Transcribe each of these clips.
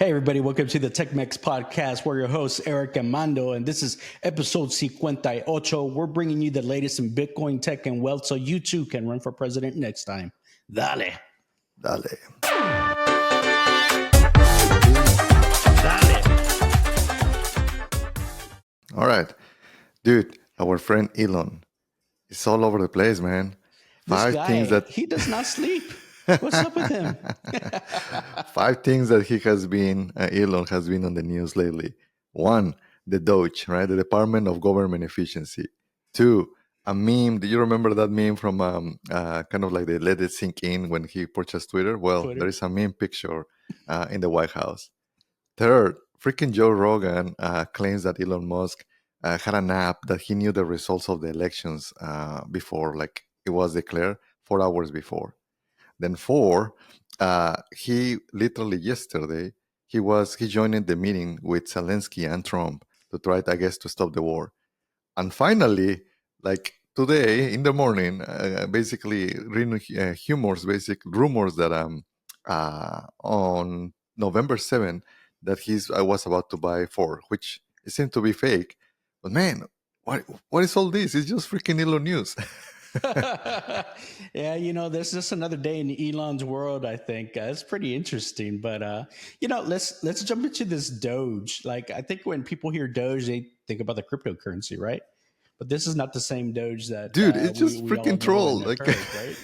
Hey, everybody, welcome to the Tech-Mex podcast. We're your hosts, Eric Mando, and this is episode Ocho. We're bringing you the latest in Bitcoin, tech, and wealth so you too can run for president next time. Dale. Dale. All right. Dude, our friend Elon is all over the place, man. This guy, he does not sleep. What's up with him? 5 things that Elon has been on the news lately. 1, the DOGE, right? The Department of Government Efficiency. 2, a meme. Do you remember that meme from kind of like they let it sink in when he purchased Twitter? Well, there is a meme picture in the White House. 3rd, freaking Joe Rogan claims that Elon Musk had an app that he knew the results of the elections before, like it was declared 4 hours before. Then 4, he literally yesterday, he joined the meeting with Zelensky and Trump to try, I guess, to stop the war. And finally, like today in the morning, basically rumors that on November 7th, that I was about to buy 4, which it seemed to be fake. But man, what is all this? It's just freaking Elon news. Yeah, there's just another day in Elon's world, I think. It's pretty interesting. But, let's jump into this Doge. Like, I think when people hear Doge, they think about the cryptocurrency, right? But this is not the same Doge that... Dude, it's just freaking troll. Like, right?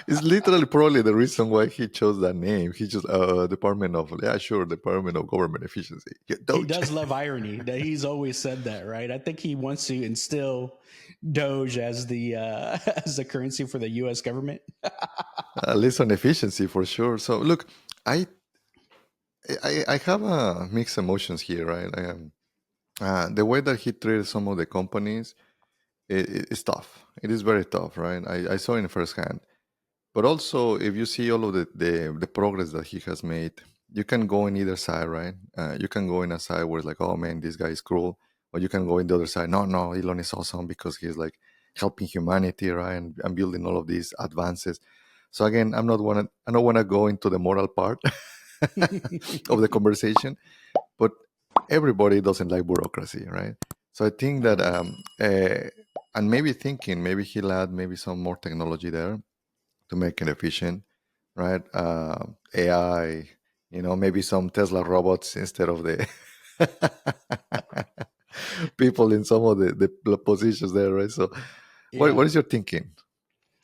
It's literally probably the reason why he chose that name. He just, Department of Government Efficiency. Yeah, he does love irony. He's always said that, right? I think he wants to instill Doge as the currency for the U.S. government. At least on efficiency, for sure. So, look, I have mixed emotions here, right? The way that he treated some of the companies is tough. It is very tough, right? I saw it firsthand. But also, if you see all of the progress that he has made, you can go in either side, right? You can go in a side where it's like, oh man, this guy is cruel. Or you can go in the other side. No, Elon is awesome because he's like helping humanity, right? And building all of these advances. So again, I don't want to go into the moral part of the conversation, but everybody doesn't like bureaucracy, right? So I think that, and maybe he'll add maybe some more technology there to make it efficient, right? AI, maybe some Tesla robots instead of the people in some of the positions there, right? So what is your thinking?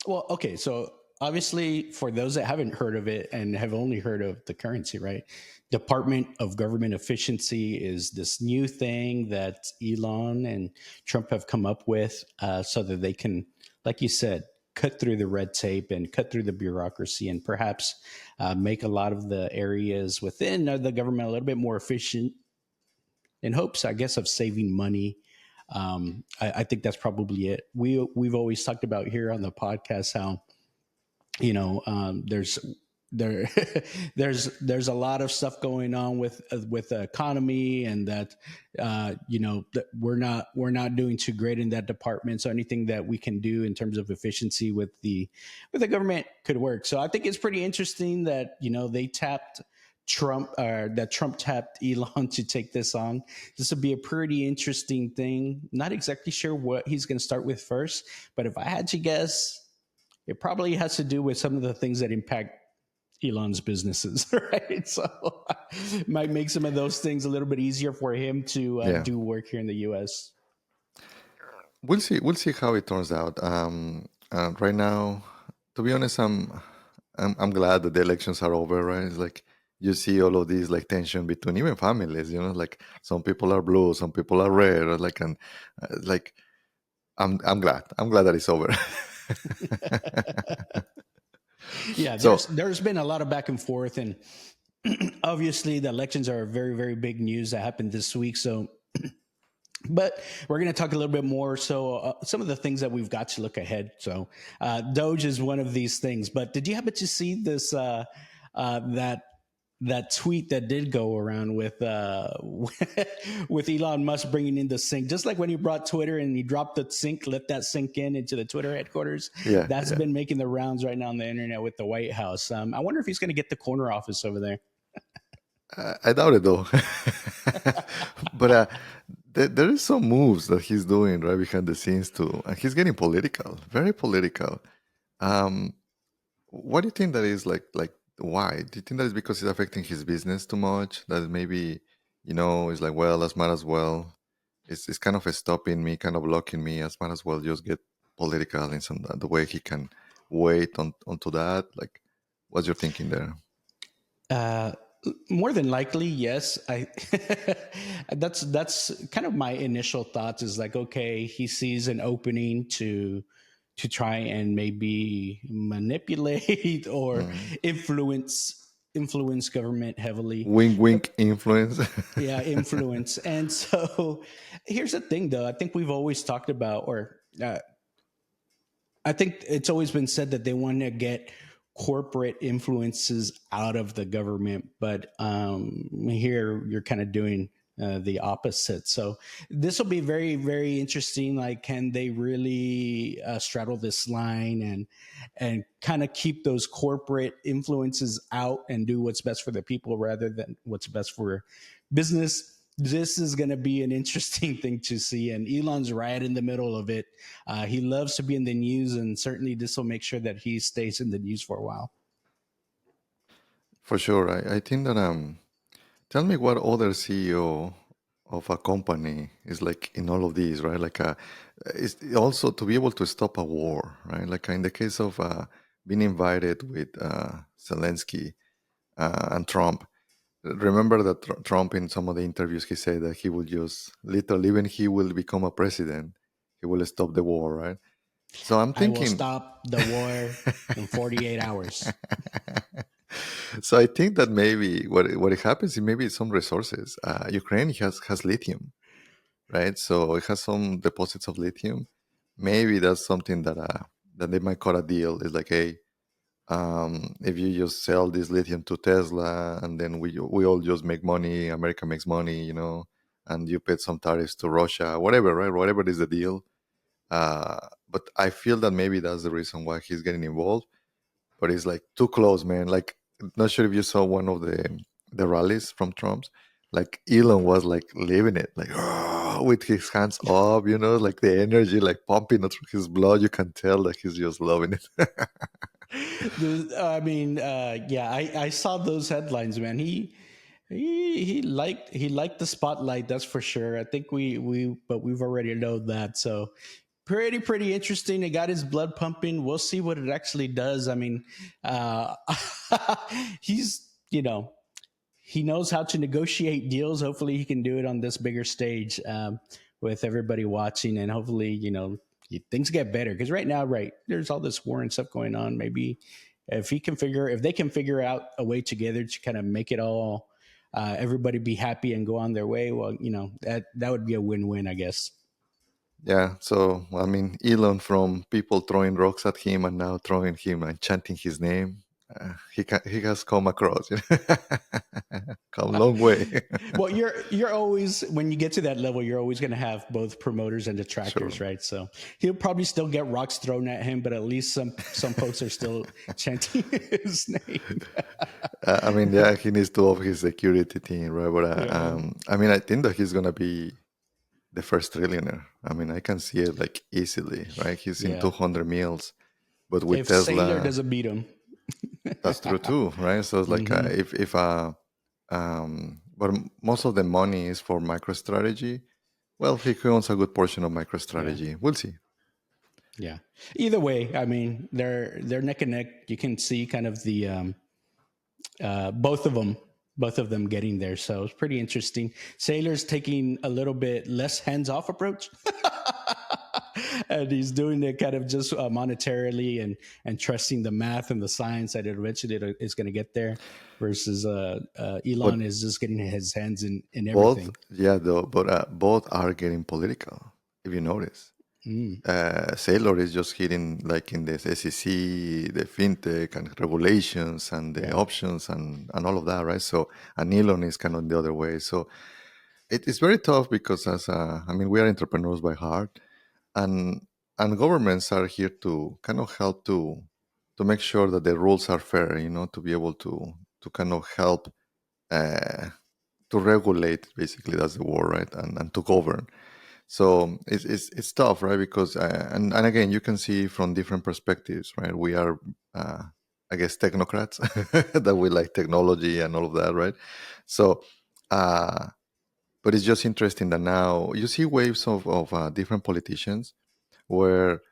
Well, okay, so obviously, for those that haven't heard of it and have only heard of the currency, right? Department of Government Efficiency is this new thing that Elon and Trump have come up with so that they can, like you said, cut through the red tape and cut through the bureaucracy and perhaps make a lot of the areas within the government a little bit more efficient in hopes, I guess, of saving money. I think that's probably it. We've always talked about here on the podcast how, there's a lot of stuff going on with the economy, and that that we're not doing too great in that department. So anything that we can do in terms of efficiency with the government could work. So I think it's pretty interesting that they tapped Trump, that Trump tapped Elon to take this on. This would be a pretty interesting thing. Not exactly sure what he's going to start with first, but if I had to guess, it probably has to do with some of the things that impact Elon's businesses, right? So it might make some of those things a little bit easier for him to do work here in the U.S. We'll see how it turns out. Right now, to be honest, I'm glad that the elections are over, right? It's like you see all of these like tension between even families, like some people are blue, some people are red, or like, and like I'm glad that it's over. Yeah, there's been a lot of back and forth, and obviously the elections are very, very big news that happened this week. So, but we're going to talk a little bit more. So some of the things that we've got to look ahead. So Doge is one of these things. But did you happen to see this that tweet that did go around with Elon Musk bringing in the sync, just like when he brought Twitter and he dropped the sync, let that sink into the Twitter headquarters. That's been making the rounds right now on the internet with the White House. I wonder if he's going to get the corner office over there. I doubt it though. But there is some moves that he's doing right behind the scenes too, and he's getting political, very political. Um, what do you think that is like? Why do you think that is because it's affecting his business too much? That maybe it's like, well, as might as well. It's kind of stopping me, kind of blocking me. As might as well just get political in some the way he can wait onto that. Like, what's your thinking there? Uh, More than likely, yes. I that's kind of my initial thoughts. Is like, okay, he sees an opening to try and maybe manipulate or Mm. influence government heavily. Wink, But wink, influence. yeah, influence. And so here's the thing, though. I think we've always talked about, or I think it's always been said that they want to get corporate influences out of the government, but here you're kind of doing the opposite. So this will be very, very interesting. Like, can they really straddle this line and kind of keep those corporate influences out and do what's best for the people rather than what's best for business? This is going to be an interesting thing to see, and Elon's right in the middle of it. He loves to be in the news, and certainly this will make sure that he stays in the news for a while. For sure. I think that tell me what other CEO of a company is like in all of these, right? Like is also to be able to stop a war, right? Like in the case of being invited with Zelensky and Trump. Remember that Trump in some of the interviews he said that he will just literally when he will become a president, he will stop the war, right? So I'm I will thinking stop the war in 48 hours. so I think that maybe what it happens is maybe some resources. Ukraine has lithium, right? So it has some deposits of lithium. Maybe that's something that they might cut a deal. It's like, hey, if you just sell this lithium to Tesla, and then we all just make money, America makes money, and you paid some tariffs to Russia, whatever, right? Whatever is the deal. But I feel that maybe that's the reason why he's getting involved, but it's like too close, man. Like, not sure if you saw one of the rallies from Trump's. Like Elon was like living it, like with his hands up, like the energy like pumping through his blood. You can tell that he's just loving it. I mean, yeah, I saw those headlines, man. He liked the spotlight, that's for sure. I think but we've already known that. So pretty interesting. It got his blood pumping. We'll see what it actually does. I mean, uh, he's he knows how to negotiate deals. Hopefully, he can do it on this bigger stage with everybody watching, and hopefully, things get better. Because right now, right, there's all this war and stuff going on. Maybe if they can figure out a way together to kind of make it all, everybody be happy and go on their way. Well, that would be a win-win, I guess. Yeah, so I mean, Elon from people throwing rocks at him and now throwing him and chanting his name, he has come across, come a long way. Well, you're always when you get to that level, you're always going to have both promoters and detractors, Sure. right? So he'll probably still get rocks thrown at him, but at least some folks are still chanting his name. I mean, yeah, he needs to up his security team, right? But Yeah, I mean, I think that he's gonna be the first trillionaire. I mean, I can see it like easily, right? He's in yeah. 200 meals, but with If Sailor Tesla, doesn't beat him, that's true too, right? So it's like hmm if but most of the money is for MicroStrategy. Well, he owns a good portion of yeah, MicroStrategy. We'll see. yeah. Either way, I mean, they're neck and neck. You can see kind of the both of them getting there. So it's pretty interesting. Sailor's taking a little bit less hands-off approach. And he's doing it kind of just monetarily and trusting the math and the science that eventually is going to get there versus But Elon is just getting his hands in both, everything. yeah, though, but both are getting political. If you notice, Mm, Sailor is just hitting like in the SEC, the fintech and regulations and the yeah. options and all of that, right? So, and Elon is kind of the other way. So it's very tough because I mean, we are entrepreneurs by heart, and governments are here to kind of help to make sure that the rules are fair, to be able to kind of help uh, to regulate. Basically, that's the word, right? And to govern. So it's tough, right? Because and again, you can see from different perspectives, right? We are, I guess, technocrats that we like technology and all of that, right? So, but it's just interesting that now you see waves of different politicians where,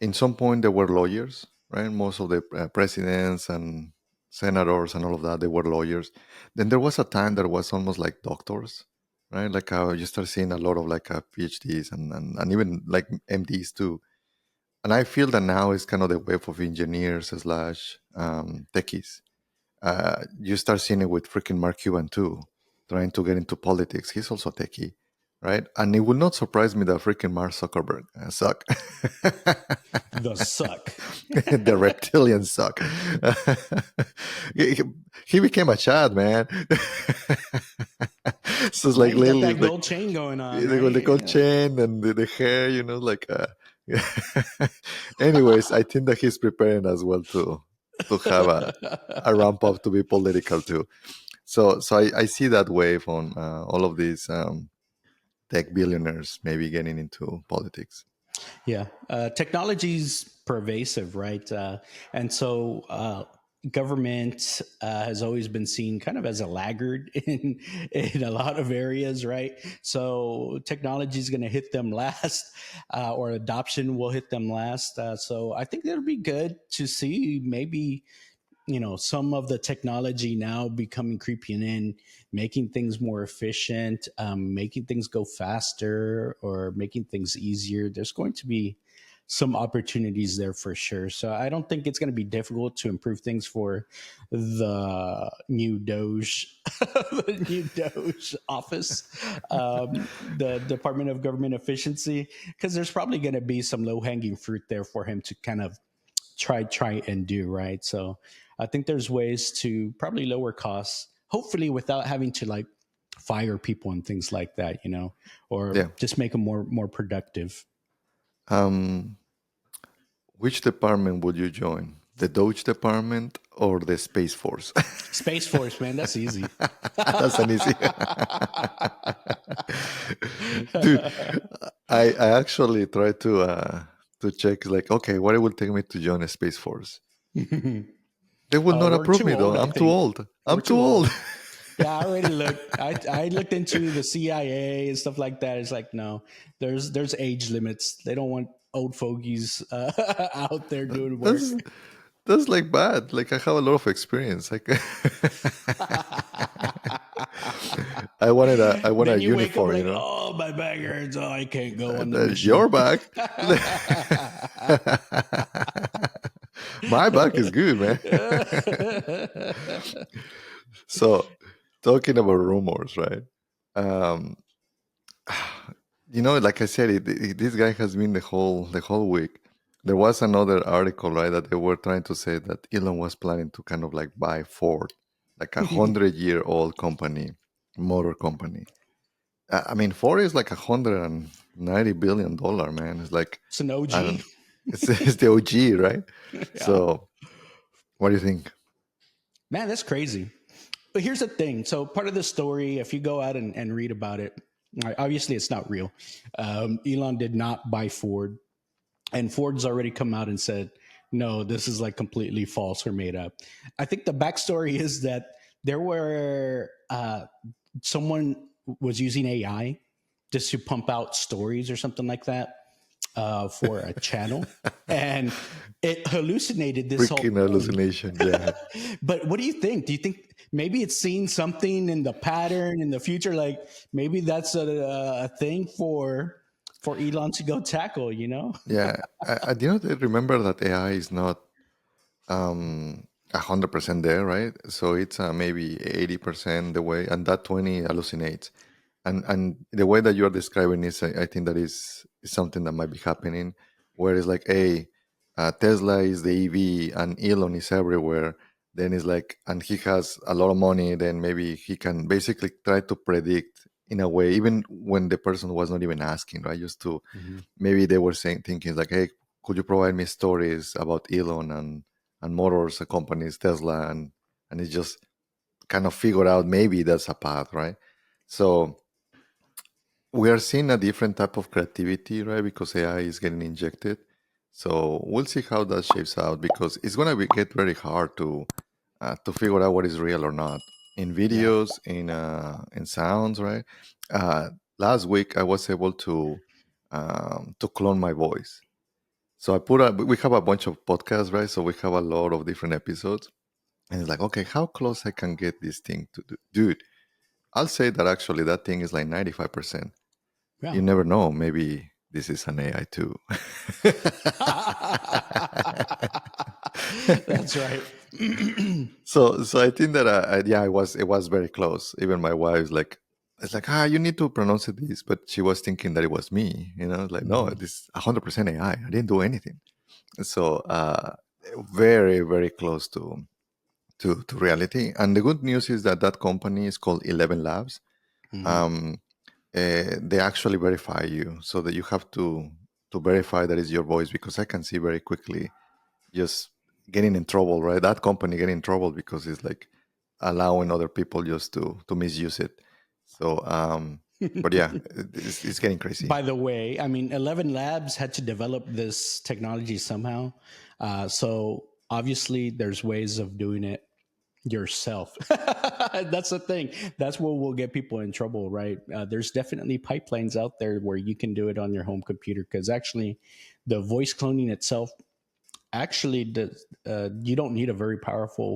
in some point, they were lawyers, right? Most of the presidents and senators and all of that, they were lawyers. Then there was a time that was almost like doctors, right? Like you start seeing a lot of like PhDs and even like MDs too. And I feel that now is kind of the wave of engineers slash techies. You start seeing it with freaking Mark Cuban too, trying to get into politics. He's also techie, right? And it would not surprise me that freaking Mark Zuckerberg suck. The suck. The reptilians suck. he, he became a Chad, man. So it's like Right, he's got literally that like gold chain going on, the right? gold chain and the hair, like. Anyways, I think that he's preparing as well to have a ramp up to be political too. So I see that wave on all of these tech billionaires maybe getting into politics. Yeah, technology's pervasive, right? And so government has always been seen kind of as a laggard in a lot of areas, right? So technology is going to hit them last, or adoption will hit them last. So I think it'll be good to see maybe some of the technology now becoming creeping in, making things more efficient, making things go faster, or making things easier. There's going to be some opportunities there for sure. So I don't think it's going to be difficult to improve things for the new DOGE, the new DOGE office, the Department of Government Efficiency, because there's probably going to be some low hanging fruit there for him to kind of try and do, right? So I think there's ways to probably lower costs, hopefully without having to like fire people and things like that, or Yeah. just make them more productive. Um, which department would you join? The Doge department or the Space Force? Space Force, man, that's easy. That's an easy. Dude, I actually tried to check like, okay, what it would take me to join a Space Force. They would not We're approve too me though. old, I I'm too think. old. I'm We're too too old. old. Yeah, I already looked. I looked into the CIA and stuff like that. It's like, no, there's age limits. They don't want old fogies out there doing work. That's that's like bad. Like I have a lot of experience. Like I want a Then you wake up uniform, like, oh, my back hurts. Oh, I can't go on the That's mission. your back. My back is good, man. So, talking about rumors, right? Um, like I said, this guy has been the whole week. There was another article, right, that they were trying to say that Elon was planning to kind of like buy Ford, like 100-year-old company, motor company. I mean, Ford is like $190 billion, man. It's like, It's an I OG. don't. It's the OG, right? Yeah. So, what do you think? Man, that's crazy. But here's the thing. So part of the story, if you go out and read about it, obviously it's not real. Elon did not buy Ford. And Ford's already come out and said, no, this is like completely false or made up. I think the backstory is that there were someone was using AI just to pump out stories or something like that for a channel, and it hallucinated this whole Freaking thing. hallucination, yeah. But what do you think? Do you think maybe it's seen something in the pattern in the future? Like maybe that's a thing for Elon to go tackle, Yeah, they remember that AI is not 100% there, right? So it's maybe 80% the way, and that 20 hallucinates. And the way that you are describing is, I think that is something that might be happening, where it's like, hey, Tesla is the EV and Elon is everywhere. Then it's like, and he has a lot of money. Then maybe he can basically try to predict in a way, even when the person was not even asking, right? Just to Mm-hmm. maybe they were thinking like, hey, could you provide me stories about Elon and motors companies, Tesla, and it's just kind of figure out maybe that's a path, right? So we are seeing a different type of creativity, right? Because AI is getting injected. So we'll see how that shapes out, because it's gonna get very hard to figure out what is real or not in Yeah. videos, in sounds, right? Uh, Last week I was able to clone my voice. So we have a bunch of podcasts, right? So we have a lot of different episodes, and it's like, okay, how close I can get this thing to do, dude? I'll say that actually that thing is like 95%. Yeah. You never know. Maybe this is an AI too. That's right. So I think that yeah, it was very close. Even my wife's like, it's like, you need to pronounce it this, but she was thinking that it was me. Like, no, Mhm. this 100% AI. I didn't do anything. So very very close to reality. And the good news is that that company is called 11 Labs. Mhm. Um, they actually verify you, so that you have to verify that is your voice, because I can see very quickly just getting in trouble, right? That company getting in trouble because it's like allowing other people just to misuse it. So, but yeah, it's getting crazy. By the way, I mean, 11 Labs had to develop this technology somehow. So obviously, there's ways of doing it yourself. That's the thing. That's what will get people in trouble, right? There's definitely pipelines out there where you can do it on your home computer, because actually, the voice cloning itself actually does, you don't need a very powerful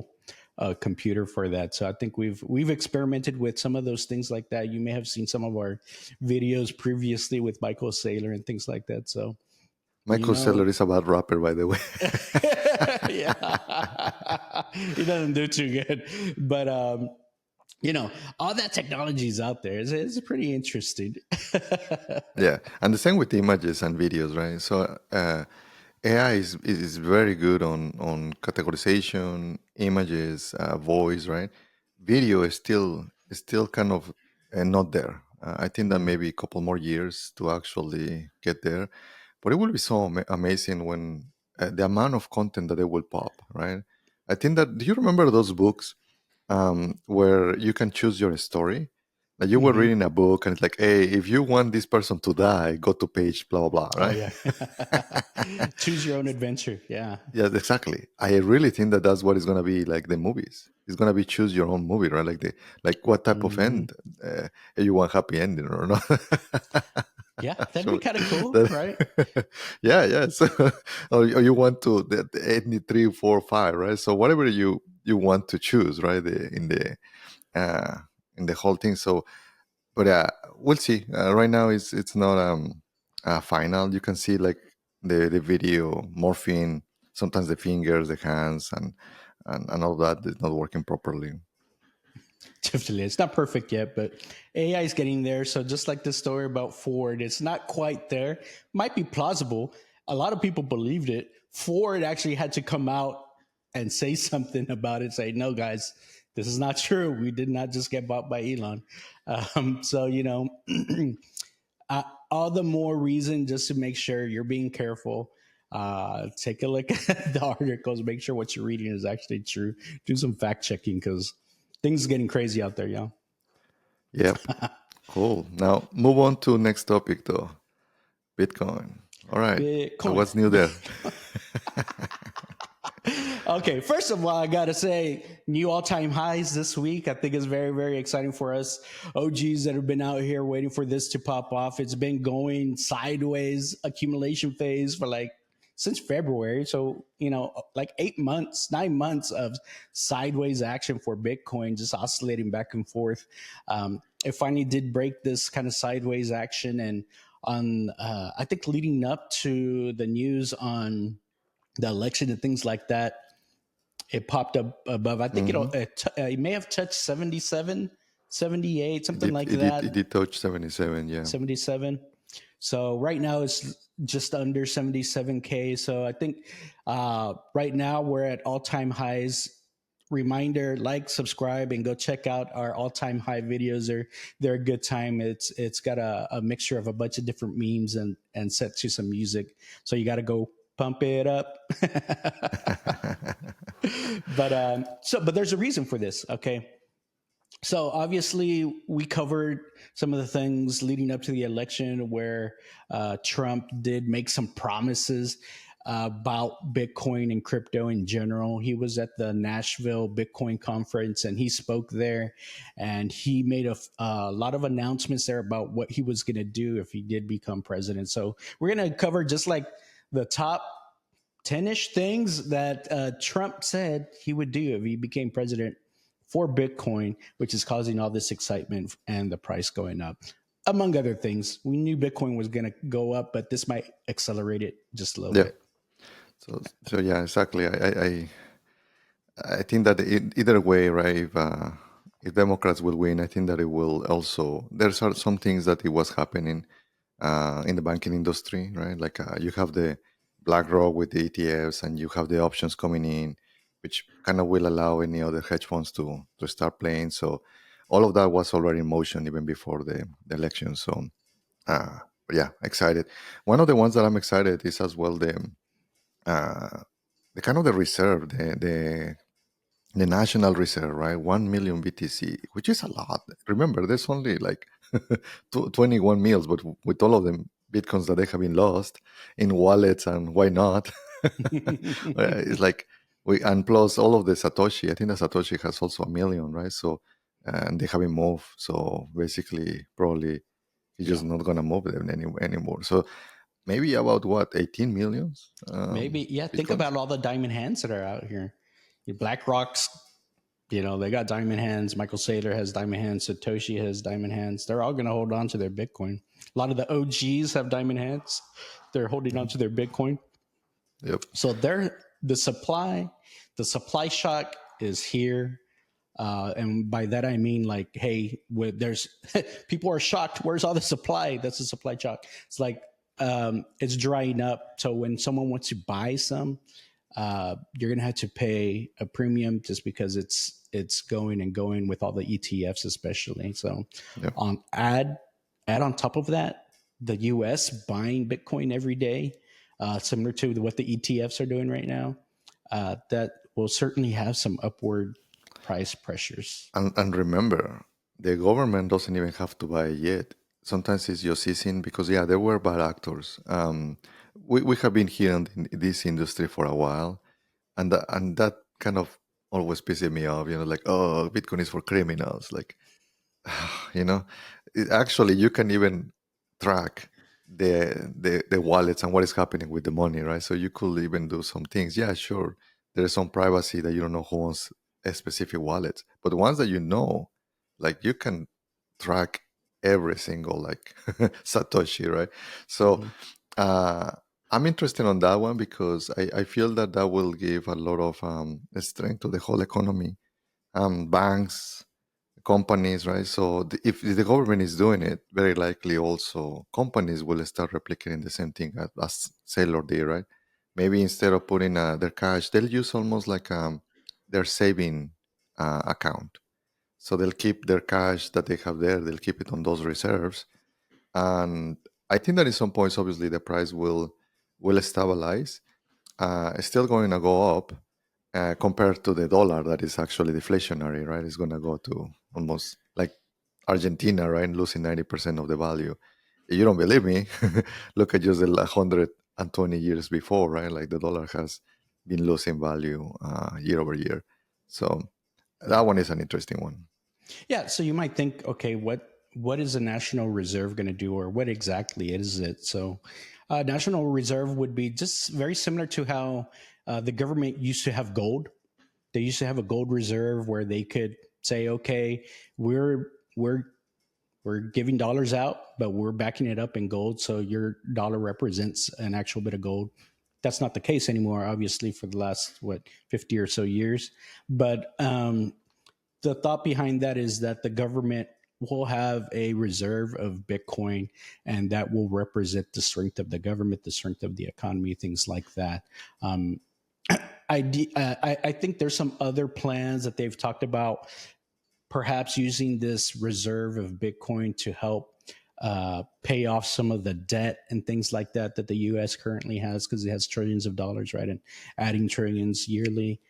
computer for that. So I think we've experimented with some of those things like that. You may have seen some of our videos previously with Michael Saylor and things like that. So you Michael know, Seller is a bad rapper, by the way. yeah, he doesn't do too good, but all that technology is out there. It's pretty interesting. Yeah, and the same with images and videos, right? So AI is very good on categorization, images, voice, right? Video is still kind of not there. I think that Mhm. maybe a couple more years to actually get there, but it will be so amazing when the amount of content that it will pop, right? I think that, do you remember those books where you can choose your story? Like you were Mhm. reading a book and it's like, hey, if you want this person to die, go to page blah blah blah, Oh right? yeah. Choose your own adventure. Yeah. Yeah, exactly. I really think that that's what is gonna be like the movies. It's gonna be choose your own movie, right? Like what type of Mhm. end? You want happy ending or not? Yeah, that'd be Actually, kind of cool, right? that, yeah, yeah. So, or you want to the end 3, 4, 5, right? So whatever you want to choose, right? Uh, in the whole thing. So, but we'll see. Right now, it's not final. You can see like the video morphine. Sometimes the fingers, the hands, and all that is not working properly. Definitely. It's not perfect yet, but AI is getting there. So just like the story about Ford, it's not quite there. Might be plausible. A lot of people believed it. Ford actually had to come out and say something about it, say, no, guys, this is not true. We did not just get bought by Elon. So, all the more reason just to make sure you're being careful. Take a look at the articles, make sure what you're reading is actually true. Do some fact checking, because things are getting crazy out there, y'all. Yep. Cool. Now move on to next topic though. Bitcoin. All right. So Bitcoin. what's new there? Okay, first of all, I gotta say, new all-time highs this week. I think it's very, very exciting for us OGs that have been out here waiting for this to pop off. It's been going sideways accumulation phase for like since February. So, like 8 months, 9 months of sideways action for Bitcoin, just oscillating back and forth. It finally did break this kind of sideways action, and on I think leading up to the news on the election and things like that, it popped up above. I think Hmm. it may have touched 77, 78, It something did. like It did. that. It did touch 77. Yeah. 77. So right now it's just under 77K. So I think right now we're at all time highs. Reminder: like, subscribe, and go check out our all time high videos. They're a good time. It's got a mixture of a bunch of different memes and set to some music. So you got to go pump it up. But there's a reason for this. Okay, So obviously, we covered some of the things leading up to the election where Trump did make some promises about Bitcoin and crypto in general. He was at the Nashville Bitcoin conference and he spoke there, and he made a lot of announcements there about what he was going to do if he did become president. So we're going to cover just like the top 10-ish things that Trump said he would do if he became president for Bitcoin, which is causing all this excitement and the price going up. Among other things, we knew Bitcoin was going to go up, but this might accelerate it just a little Yeah. bit. So yeah, exactly. I think that either way, right? If Democrats will win, I think that it will also. There's some things that it was happening in the banking industry, right? Like you have the BlackRock with the ETFs, and you have the options coming in, which kind of will allow any other hedge funds to start playing. So all of that was already in motion even before the election. So uh, yeah, excited. One of the ones that I'm excited is as well uh, the kind of the reserve, the national reserve, right? 1 million BTC, which is a lot. Remember, there's only like 21 meals, but with all of them bitcoins that they have been lost in wallets, and why not? It's like and plus all of the Satoshi. I think the Satoshi has also a million, right? So and they haven't moved. So basically, probably he's Yeah. just not gonna move them anymore. So maybe about what 18 millions Maybe, yeah. Think bitcoins. about all the diamond hands that are out here. Your BlackRock's, they got diamond hands. Michael Saylor has diamond hands. Satoshi has diamond hands. They're all going to hold on to their Bitcoin. A lot of the OGs have diamond hands. They're holding on to their Bitcoin. Yep. So the supply shock is here. And by that I mean like, hey, there's people are shocked. Where's all the supply? That's a supply shock. It's like it's drying up. So when someone wants to buy some, you're gonna have to pay a premium just because it's going and going with all the ETFs, especially. So Yep. on add on top of that, the U.S. buying Bitcoin every day, similar to what the ETFs are doing right now, that will certainly have some upward price pressures. And remember, the government doesn't even have to buy it yet. Sometimes it's just easing because, yeah, there were bad actors. We have been here in this industry for a while, and that kind of always pisses me off. Like, oh, Bitcoin is for criminals. Like, you know, actually, you can even track the wallets and what is happening with the money, right? So you could even do some things. Yeah, sure, there is some privacy that you don't know who owns a specific wallet, but the ones that you know, like you can track every single like Satoshi, right? So Mm-hmm. uh, I'm interested on that one because I feel that that will give a lot of strength to the whole economy. Banks, companies, right? So if the government is doing it, very likely also companies will start replicating the same thing as Sailor did, right? Maybe instead of putting their cash, they'll use almost like their saving account. So they'll keep their cash that they have there, they'll keep it on those reserves. And I think that in some points, obviously, the price will stabilize. It's still going to go up, compared to the dollar that is actually deflationary, right? It's going to go to almost like Argentina, right? Losing 90% of the value. If you don't believe me, look at just the 120 years before, right? Like the dollar has been losing value year over year. So that Yeah. one is an interesting one. Yeah. So you might think, okay, what is the National Reserve going to do, or what exactly is it? So, National Reserve would be just very similar to how the government used to have gold. They used to have a gold reserve where they could say, okay, we're we're giving dollars out, but we're backing it up in gold. So your dollar represents an actual bit of gold. That's not the case anymore, obviously, for the last, 50 or so years. But the thought behind that is that the government will have a reserve of Bitcoin, and that will represent the strength of the government, the strength of the economy, things like that. Um, I think there's some other plans that they've talked about, perhaps using this reserve of Bitcoin to help pay off some of the debt and things like that that the U.S. currently has, because it has trillions of dollars, right, and adding trillions yearly,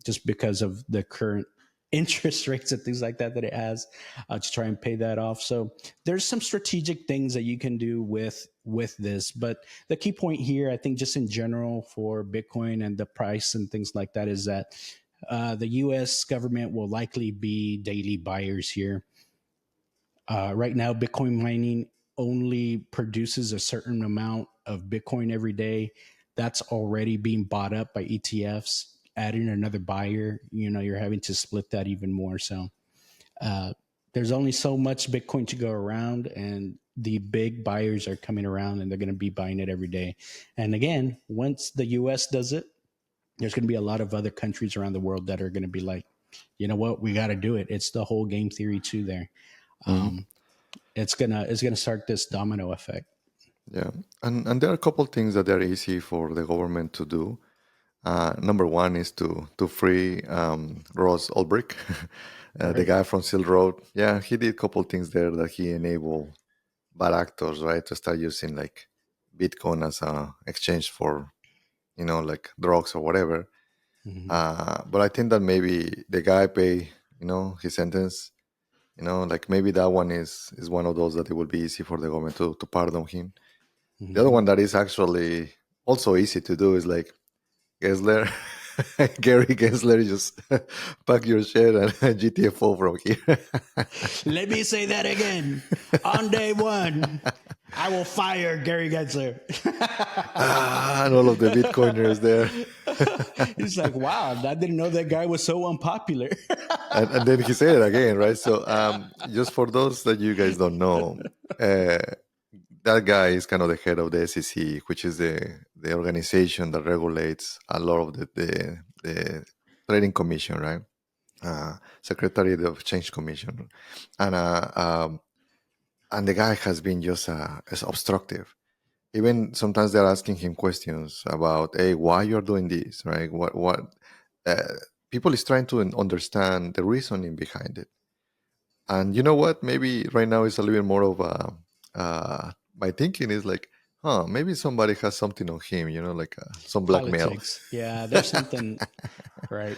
just because of the current interest rates and things like that that it has to try and pay that off. So there's some strategic things that you can do with this. But the key point here, I think, just in general for Bitcoin and the price and things like that, is that the U.S. government will likely be daily buyers here. Right now, Bitcoin mining only produces a certain amount of Bitcoin every day. That's already being bought up by ETFs. Adding another buyer, you're having to split that even more. So uh, there's only so much Bitcoin to go around, and the big buyers are coming around, and they're going to be buying it every day. And again, once the U.S. does it, there's going to be a lot of other countries around the world that are going to be like, you know what, we got to do it. It's the whole game theory too. There, Mhm. um, it's gonna start this domino effect. Yeah, and there are a couple things that are easy for the government to do. Number one is to free Ross Ulbricht, the Right. guy from Silk Road. Yeah, he did a couple things there that he enabled bad actors, right, to start using like Bitcoin as a exchange for like drugs or whatever. Mm-hmm. But I think that maybe the guy pay his sentence. Like maybe that one is one of those that it will be easy for the government to pardon him. The other Mm-hmm. one that is actually also easy to do is like Gensler, Gary Gensler, just pack your shit and GTFO from here. Let me say that again. On day one, I will fire Gary Gensler. And all of the Bitcoiners there. He's like, wow, I didn't know that guy was so unpopular. And then he said it again, right? So just for those that you guys don't know, uh, that guy is kind of the head of the SEC, which is the organization that regulates a lot of the trading commission, right? Secretary of Change Commission, and and the guy has been just as obstructive. Even sometimes they're asking him questions about, hey, why you're doing this, right? What uh, people is trying to understand the reasoning behind it. And you know what? Maybe right now it's a little bit more of a my thinking is like, maybe somebody has something on him, like some blackmail. Politics. Yeah, there's something, right?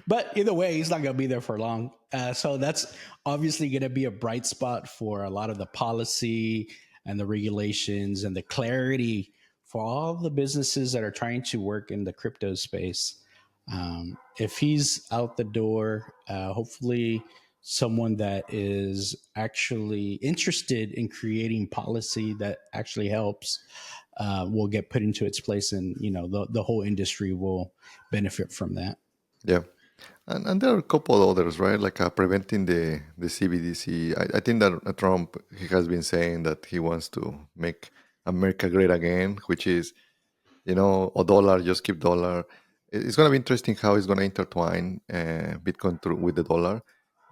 But either way, he's not going to be there for long. So that's obviously going to be a bright spot for a lot of the policy and the regulations and the clarity for all the businesses that are trying to work in the crypto space. If he's out the door, hopefully someone that is actually interested in creating policy that actually helps will get put into its place, and the whole industry will benefit from that. Yeah. And there are a couple others, right? Like preventing the CBDC. I think that Trump, he has been saying that he wants to make America great again, which is, a dollar, just keep dollar. It's going to be interesting how it's going to intertwine Bitcoin through, with the dollar.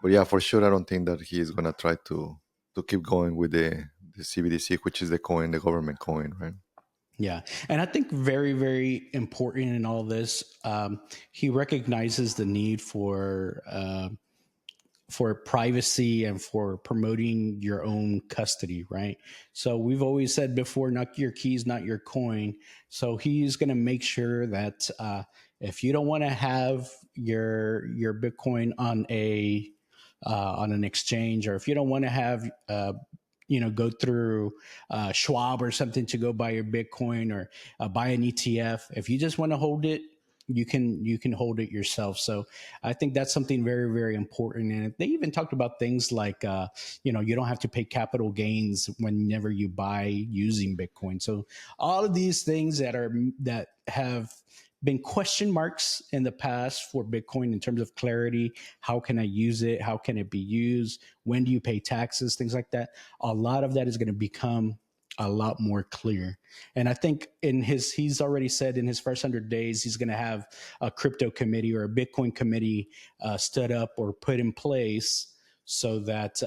But yeah, for sure, I don't think that he is going to try to keep going with the CBDC, which is the coin, the government coin, right? Yeah. And I think very, very important in all this, he recognizes the need for privacy and for promoting your own custody, right? So we've always said before, not your keys, not your coin. So he's going to make sure that if you don't want to have your Bitcoin on an exchange, or if you don't want to have go through Schwab or something to go buy your Bitcoin, or buy an ETF. If you just want to hold it, you can hold it yourself. So I think that's something very, very important. And they even talked about things like you don't have to pay capital gains whenever you buy using Bitcoin. So all of these things that have been question marks in the past for Bitcoin in terms of clarity. How can I use it? How can it be used? When do you pay taxes? Things like that. A lot of that is going to become a lot more clear. And I think he's already said in his first 100 days, he's going to have a crypto committee or a Bitcoin committee stood up or put in place so that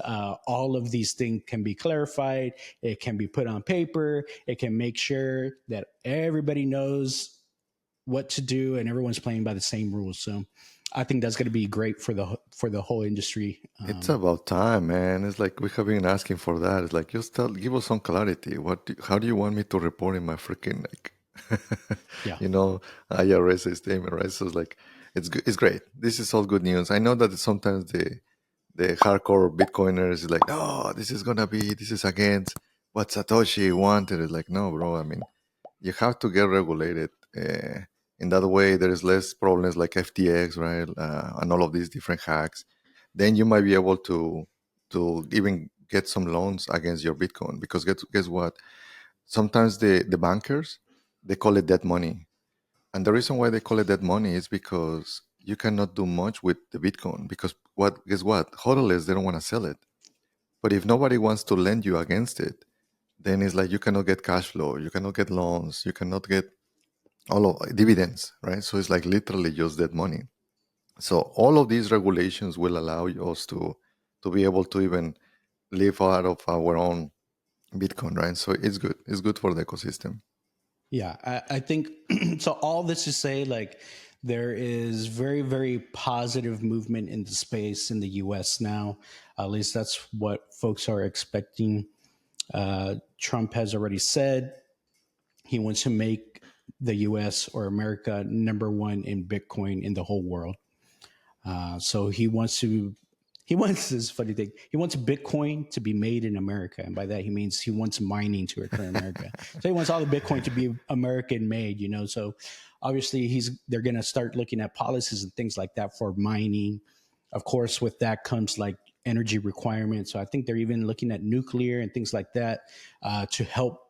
all of these things can be clarified. It can be put on paper. It can make sure that everybody knows what to do and everyone's playing by the same rules. So I think that's going to be great for the whole industry. It's about time, man. It's like we have been asking for that. It's like just give us some clarity. How do you want me to report in my freaking like, Yeah. you know, IRS statement, right? So it's like It's great. This is all good news. I know that sometimes the hardcore Bitcoiners is like, no, this is against what Satoshi wanted. It's like, no, bro. I mean, you have to get regulated. In that way, there is less problems like FTX, right, and all of these different hacks. Then you might be able to even get some loans against your Bitcoin because guess what? Sometimes the bankers they call it dead money, and the reason why they call it dead money is because you cannot do much with the Bitcoin because what guess what? Hodlers they don't want to sell it. But if nobody wants to lend you against it, then it's like you cannot get cash flow, you cannot get loans, you cannot get all of dividends, right? So it's like literally just dead money. So all of these regulations will allow us to be able to even live out of our own Bitcoin, right? So it's good. It's good for the ecosystem. Yeah, I think so. All this to say, like, there is very, very positive movement in the space in the US now. At least that's what folks are expecting. Trump has already said he wants to make the US or America number one in Bitcoin in the whole world. So he wants this funny thing. He wants Bitcoin to be made in America, and by that he means he wants mining to occur in America. So he wants all the Bitcoin to be American made. So obviously they're going to start looking at policies and things like that for mining. Of course, with that comes like energy requirements. So I think they're even looking at nuclear and things like that to help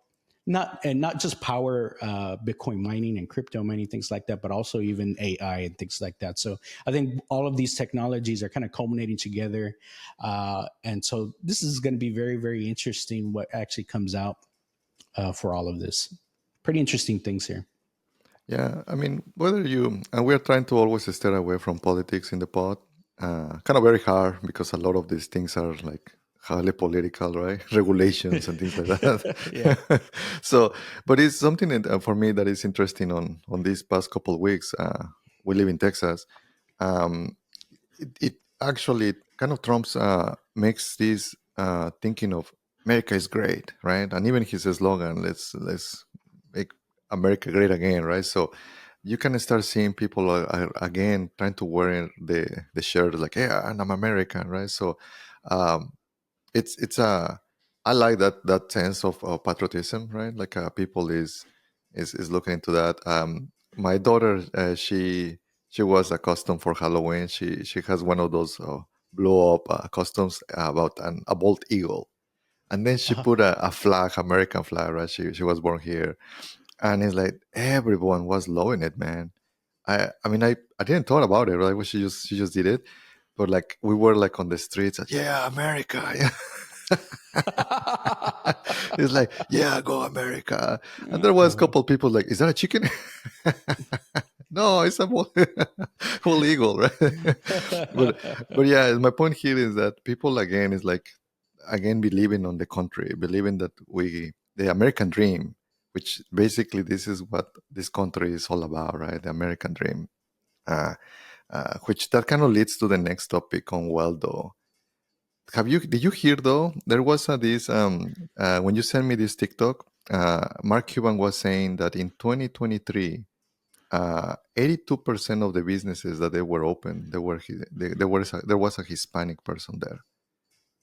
not just power Bitcoin mining and crypto mining, things like that, but also even AI and things like that. So I think all of these technologies are kind of culminating together, and so this is going to be very, very interesting what actually comes out for all of this. Pretty interesting things here. Yeah, I mean, whether you and we're trying to always stay away from politics in the pod. Kind of very hard because a lot of these things are like highly political, right? Regulations and things like Yeah. that. So, but it's something that, for me that is interesting on these past couple of weeks. We live in Texas. Um, it actually kind of Trump's makes this thinking of America is great, right? And even his slogan, let's make America great again, right? So you can start seeing people again trying to wear the shirt like, yeah, and I'm American, right? So um, it's a I like that sense of patriotism, right? Like people is looking into that. My daughter, she was a costume for Halloween. She has one of those blow up costumes about a bald eagle, and then she Uh-huh. put a flag, American flag, right? She was born here, and it's like everyone was loving it, man. I mean I didn't thought about it, right? Well, she just did it, but like we were like on the streets, like, yeah, America, yeah. It's like, yeah, go America. And there was a couple people like, is that a chicken? No, it's a whole eagle, right? but but yeah, my point here is that people again is like again believing on the country, believing that we the American dream, which basically this is what this country is all about, right? The American dream. Uh, which that kind of leads to the next topic on Waldo. Did you hear though? There was this when you sent me this TikTok, Mark Cuban was saying that in 2023, 82% of the businesses that they were open, there was a Hispanic person there.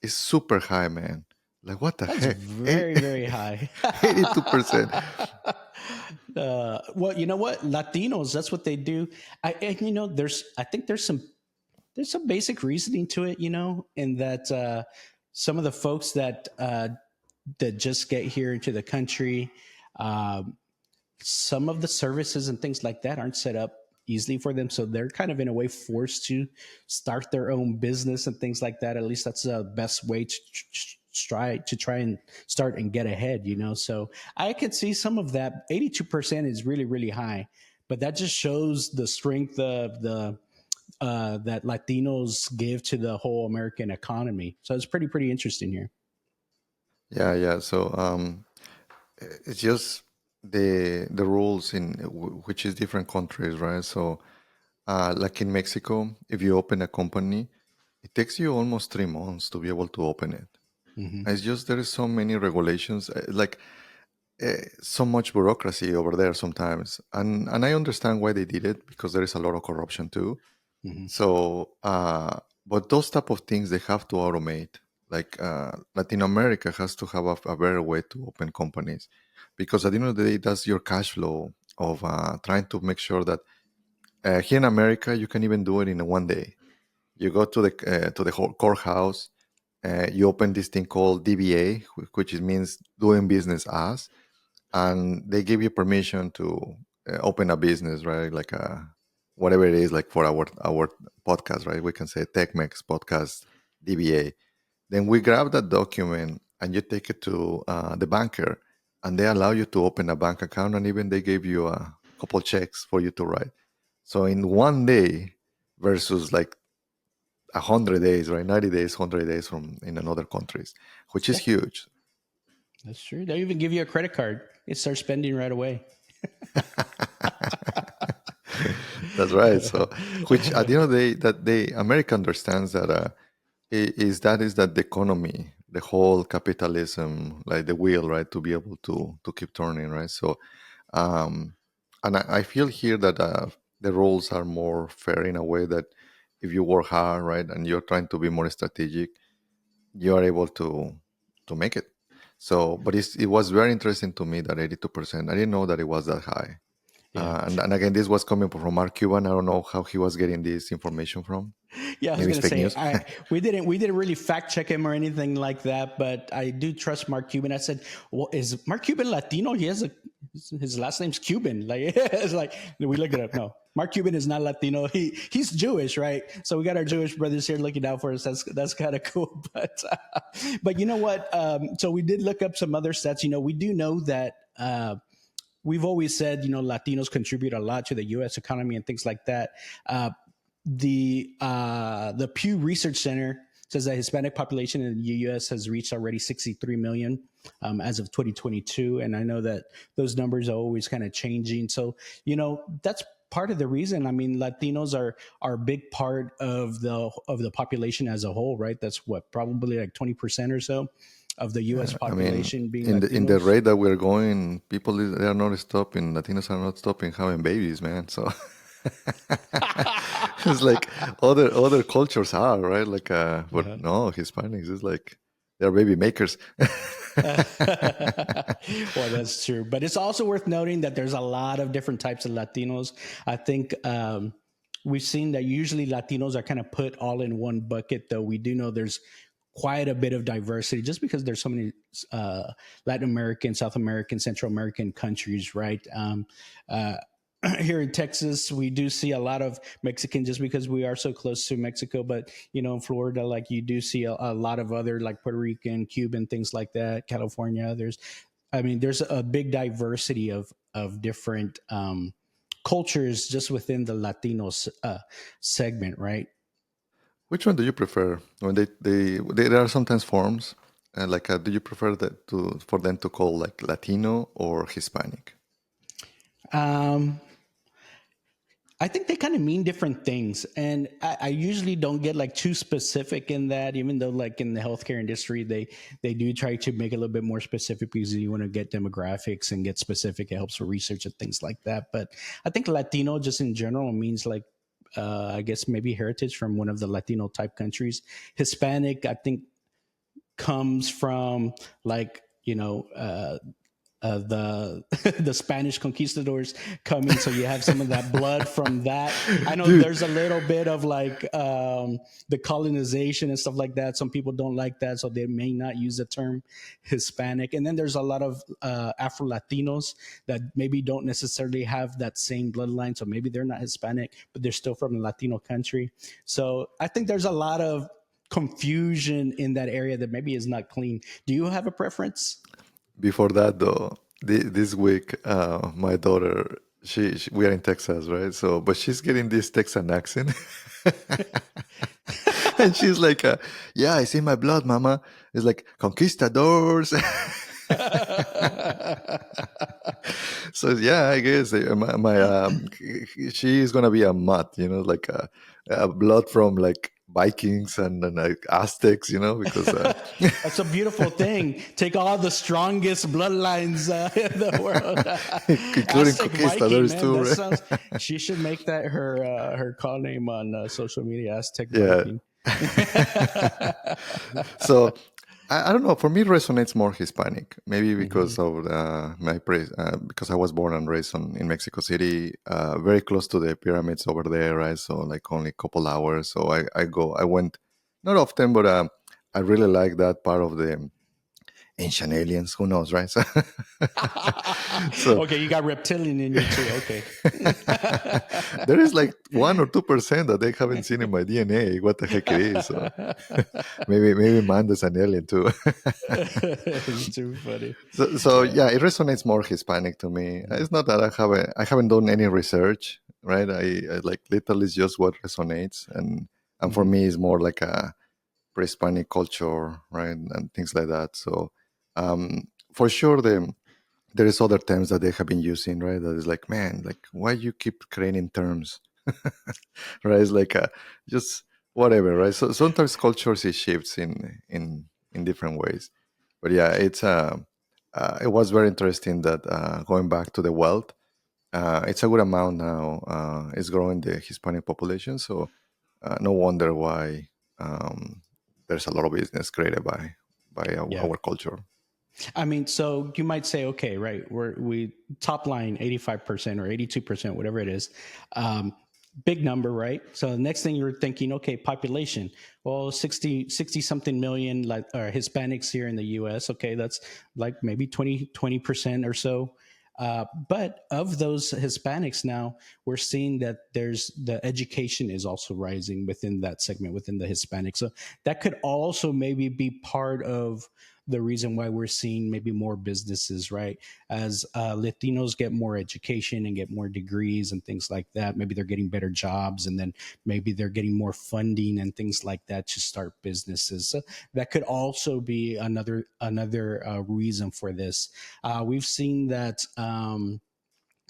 It's super high, man. Like what the That's heck? very, very high. 82%. Well, you know what? Latinos, that's what they do. And I think there's some basic reasoning to it, in that some of the folks that just get here into the country, um, some of the services and things like that aren't set up easily for them, so they're kind of in a way forced to start their own business and things like that. At least that's the best way to try and start and get ahead. So I could see some of that. 82% is really, really high, but that just shows the strength of the that Latinos give to the whole American economy. So it's pretty interesting here. Yeah, yeah. So it's just the rules in which is different countries, right? So like in Mexico, if you open a company, it takes you almost 3 months to be able to open it. Hmm. It's just there is so many regulations. Like so much bureaucracy over there sometimes, and I understand why they did it, because there is a lot of corruption too. Hmm. So, but those type of things they have to automate. Like Latin America has to have a better way to open companies, because at the end of the day, that's your cash flow of trying to make sure that here in America you can even do it in one day. You go to the courthouse, you open this thing called DBA, which means doing business as, and they give you permission to open a business, right? Like whatever it is, like for our podcast, right? We can say Tech-Mex podcast DBA. Then we grab that document and you take it to the banker, and they allow you to open a bank account, and even they gave you a couple checks for you to write. So in one day versus like 100 days, right? 90 days, 100 days from in another countries, which is Yeah, huge. that's true. They'll even give you a credit card. It starts spending right away. That's right. So, which at the end of the day, that America understands that is that the economy, the whole capitalism, like the wheel, right, to be able to keep turning, right. So, um, and I feel here that the rules are more fair in a way that if you work hard, right, and you're trying to be more strategic, you are able to make it. So, but it was very interesting to me that 82%. I didn't know that it was that high. Yeah. And again, this was coming from Mark Cuban. I don't know how he was getting this information from. Yeah, I was Maybe it's gonna fake say news. we didn't really fact check him or anything like that, but I do trust Mark Cuban. I said, "Well, is Mark Cuban Latino? He has his last name's Cuban." Like it's like we looked it up. No, Mark Cuban is not Latino. He's Jewish, right? So we got our Jewish brothers here looking out for us. That's kind of cool. But you know what? So we did look up some other stats. We do know that. We've always said, Latinos contribute a lot to the U.S. economy and things like that. The Pew Research Center says that Hispanic population in the U.S. has reached already 63 million as of 2022, and I know that those numbers are always kind of changing. So that's part of the reason. I mean, Latinos are a big part of the population as a whole, right? That's what, probably like 20% or so of the U.S. I mean, population being in the Latinos. rate that we're going, they are not stopping. Latinos are not stopping having babies, man. So it's like other cultures are right. Like, but Uh-huh. no, Hispanics is like they're baby makers. Well, that's true. But it's also worth noting that there's a lot of different types of Latinos. I think we've seen that usually Latinos are kind of put all in one bucket, though we do know there's quite a bit of diversity just because there's so many Latin American, South American, Central American countries, right? Uh, Here in Texas, we do see a lot of Mexican just because we are so close to Mexico. But in Florida, like you do see a lot of other like Puerto Rican, Cuban, things like that. California, there's a big diversity of different cultures just within the Latino segment, right? Which one do you prefer? When there are sometimes forms, like do you prefer that for them to call like Latino or Hispanic? Um, I think they kind of mean different things, and I usually don't get like too specific in that. Even though, like in the healthcare industry, they do try to make it a little bit more specific because you want to get demographics and get specific. It helps for research and things like that. But I think Latino, just in general, means like I guess maybe heritage from one of the Latino type countries. Hispanic, I think, comes from like the the Spanish conquistadors coming, so you have some of that blood from that. I know Dude, there's a little bit of like the colonization and stuff like that. Some people don't like that, so they may not use the term Hispanic. And then there's a lot of Afro Latinos that maybe don't necessarily have that same bloodline, so maybe they're not Hispanic, but they're still from a Latino country. So I think there's a lot of confusion in that area that maybe is not clean. Do you have a preference? before that though, this week, my daughter, we are in Texas, right? So, but she's getting this Texan accent, and she's like, "Yeah, I see my blood, Mama." It's like conquistadors. So yeah, I guess my she is gonna be a mutt, like a blood from like Vikings and like Aztecs, because That's a beautiful thing. Take all the strongest bloodlines in the world. including Aztec Viking, conquistadors man. too, That right? sounds. She should make that her call name on social media. Aztec Yeah. Viking. So I don't know. For me, it resonates more Hispanic. Maybe Hmm. because of because I was born and raised in Mexico City, very close to the pyramids over there, right? So like only a couple hours. So I went not often, but I really like that part of the ancient aliens. Who knows, right? So, so Okay, you got reptilian in you too. Okay. there is like 1 or 2% that they haven't seen in my DNA. What the heck it is? So maybe Manda's an alien too. It's too funny. So Yeah. yeah, it resonates more Hispanic to me. It's not that I haven't done any research, right? I like literally it's just what resonates, and for Mhm. me, it's more like a pre-Hispanic culture, right, and things like that. So for sure, there is other terms that they have been using, right? That is like, man, like why you keep creating terms, right? It's like just whatever, right? So sometimes cultures it shifts in different ways, but yeah, it was very interesting that going back to the wealth, it's a good amount now. It's growing the Hispanic population, so no wonder why there's a lot of business created by Yeah. our culture. I mean, so you might say, okay, right, we top line 85% or 82%, whatever it is. Um, big number, right? So the next thing you're thinking, okay, population. Well, 60 something million like Hispanics here in the US. Okay, that's like maybe 20% or so. But of those Hispanics now, we're seeing that there's the education is also rising within that segment, within the Hispanic. So that could also maybe be part of the reason why we're seeing maybe more businesses, right? As Latinos get more education and get more degrees and things like that, maybe they're getting better jobs, and then maybe they're getting more funding and things like that to start businesses. So that could also be another reason for this. We've seen that.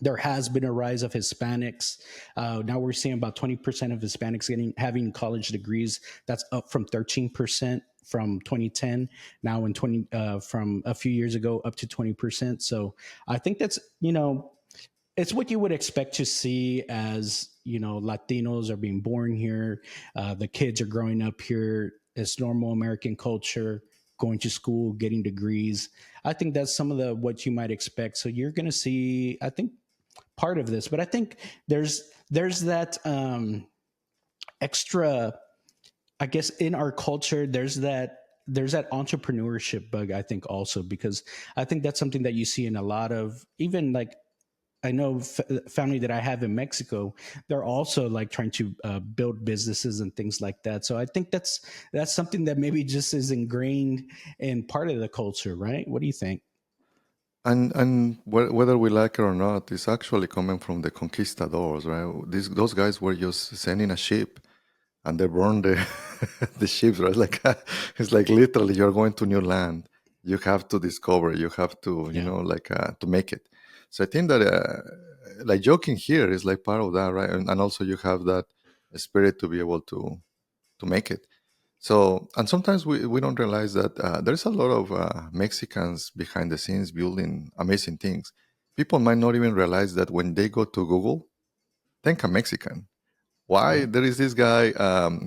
There has been a rise of Hispanics. Now we're seeing about 20% of Hispanics having college degrees. That's up from 13% from 2010. Now in 20 from a few years ago up to 20%. So I think that's it's what you would expect to see as Latinos are being born here. The kids are growing up here. It's normal American culture, going to school, getting degrees. I think that's some of the what you might expect. So you're going to see, I think, part of this, but I think there's that extra, I guess, in our culture. There's that entrepreneurship bug, I think, also, because I think that's something that you see in a lot of, even like, I know family that I have in Mexico, they're also like trying to build businesses and things like that. So I think that's something that maybe just is ingrained in part of the culture, right? What do you think? Whether we like it or not, it's actually coming from the conquistadors, right? Those guys were just sending a ship, and they burned the the ships, right? Like it's like literally you're going to new land. You have to discover. You have to, Yeah. like to make it. So I think that like joking here is like part of that, right? And also you have that spirit to be able to make it. So, and sometimes we don't realize that there's a lot of Mexicans behind the scenes building amazing things. People might not even realize that when they go to Google, think a Mexican. Why? Yeah. There is this guy,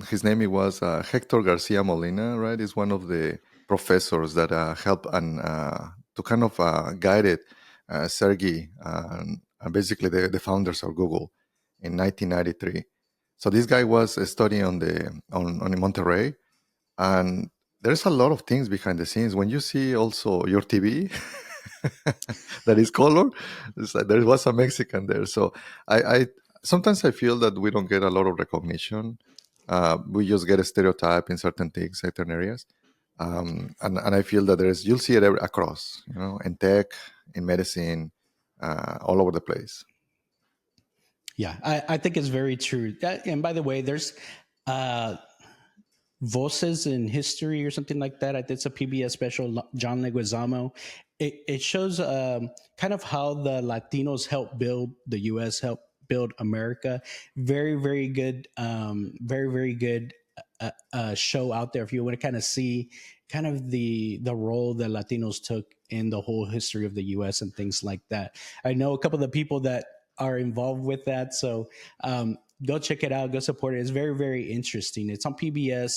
his name was Hector Garcia Molina, right? He's one of the professors that help and to kind of guided Sergey, basically the founders of Google in 1993. So this guy was studying on Monterrey, and there's a lot of things behind the scenes. When you see also your TV that is color, it's like there was a Mexican there. So I sometimes I feel that we don't get a lot of recognition. We just get a stereotype in certain things, certain areas. And I feel that you'll see it across, in tech, in medicine, all over the place. Yeah, I think it's very true. And by the way, there's uh, Voces in History or something like that. It's a PBS special, John Leguizamo. It shows kind of how the Latinos helped build the U.S., helped build America. Very, very good. Very, very good show out there if you want to kind of see kind of the role that Latinos took in the whole history of the U.S. and things like that. I know a couple of the people that are involved with that, so go check it out, go support it. It's very, very interesting. It's on PBS.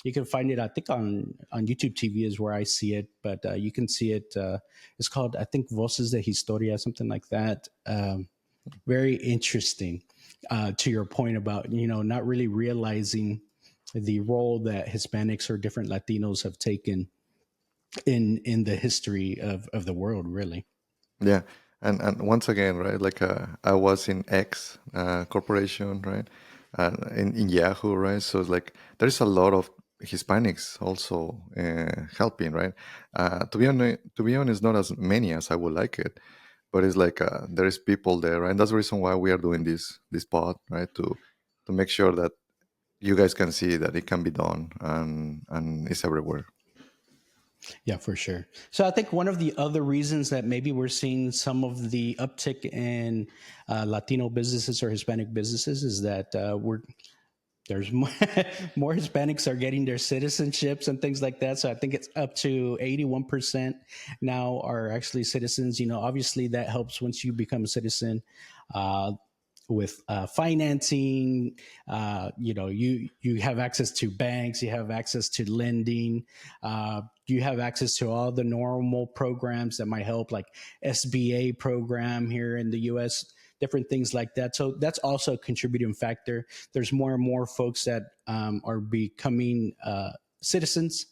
You can find it, I think, on YouTube TV is where I see it, but you can see it. It's called, I think, Voces de Historia, something like that. Very interesting. To your point about, not really realizing the role that Hispanics or different Latinos have taken in the history of the world, really. Yeah, and once again, right? Like I was in X corporation, right? In Yahoo, right? So it's like there's a lot of Hispanics also helping, right? To be honest, not as many as I would like it, but it's like there is people there, right? And that's the reason why we are doing this pod, right? To make sure that you guys can see that it can be done and it's everywhere. Yeah, for sure. So I think one of the other reasons that maybe we're seeing some of the uptick in Latino businesses or Hispanic businesses is that there's more, more Hispanics are getting their citizenships and things like that. So I think it's up to 81% now are actually citizens. Obviously that helps once you become a citizen. With financing, you have access to banks, you have access to lending, you have access to all the normal programs that might help, like SBA program here in the U.S., different things like that. So that's also a contributing factor. There's more and more folks that are becoming citizens.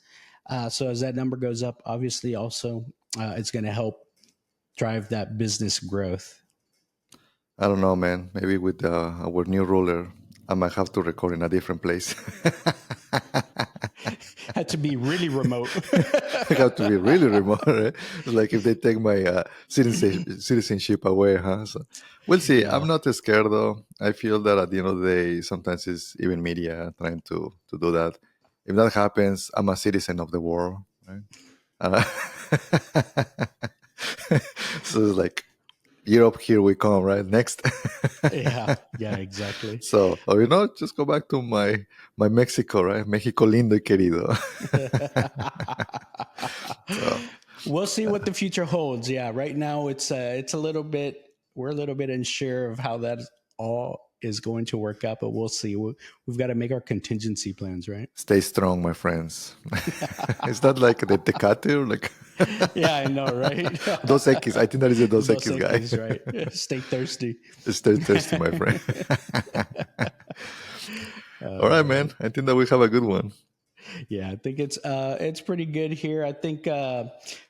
So as that number goes up, obviously also it's going to help drive that business growth. I don't know, man. Maybe with our new ruler, I might have to record in a different place. Had to be really remote. I have to be really remote, right? Like if they take my citizenship away, huh? So we'll see. Yeah. I'm not scared though. I feel that at the end of the day, sometimes it's even media trying to do that. If that happens, I'm a citizen of the world, right? So it's like, Europe, here we come, right? Next. Yeah, exactly. So, just go back to my Mexico, right? Mexico lindo y querido. So, we'll see what the future holds. Yeah, right now it's a little bit, we're a little bit unsure of how that all is going to work out, but we'll see. We've got to make our contingency plans, right? Stay strong, my friends. Is that like the Tecate or like? Yeah, I know, right? Dos X. I think that is a Dos X guy. Right. Stay thirsty. Stay thirsty, my friend. All right, man. I think that we have a good one. Yeah, I think it's pretty good here. I think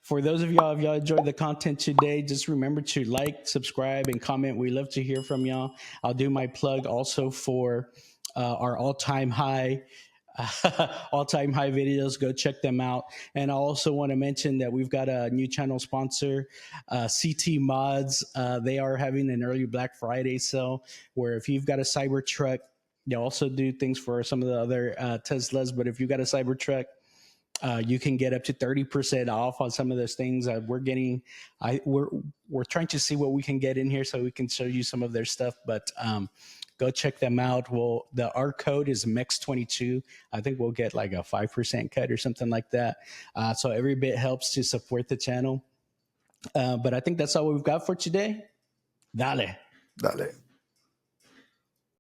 for those of y'all, if y'all enjoyed the content today, just remember to like, subscribe, and comment. We love to hear from y'all. I'll do my plug also for our all-time high videos. Go check them out. And I also want to mention that we've got a new channel sponsor, CT Mods. They are having an early Black Friday sale where if you've got a Cybertruck, they also do things for some of the other Teslas, but if you got a Cybertruck, you can get up to 30% off on some of those things. We're trying to see what we can get in here so we can show you some of their stuff. But go check them out. Our code is MEX22. I think we'll get like a 5% cut or something like that. So every bit helps to support the channel. But I think that's all we've got for today. Dale.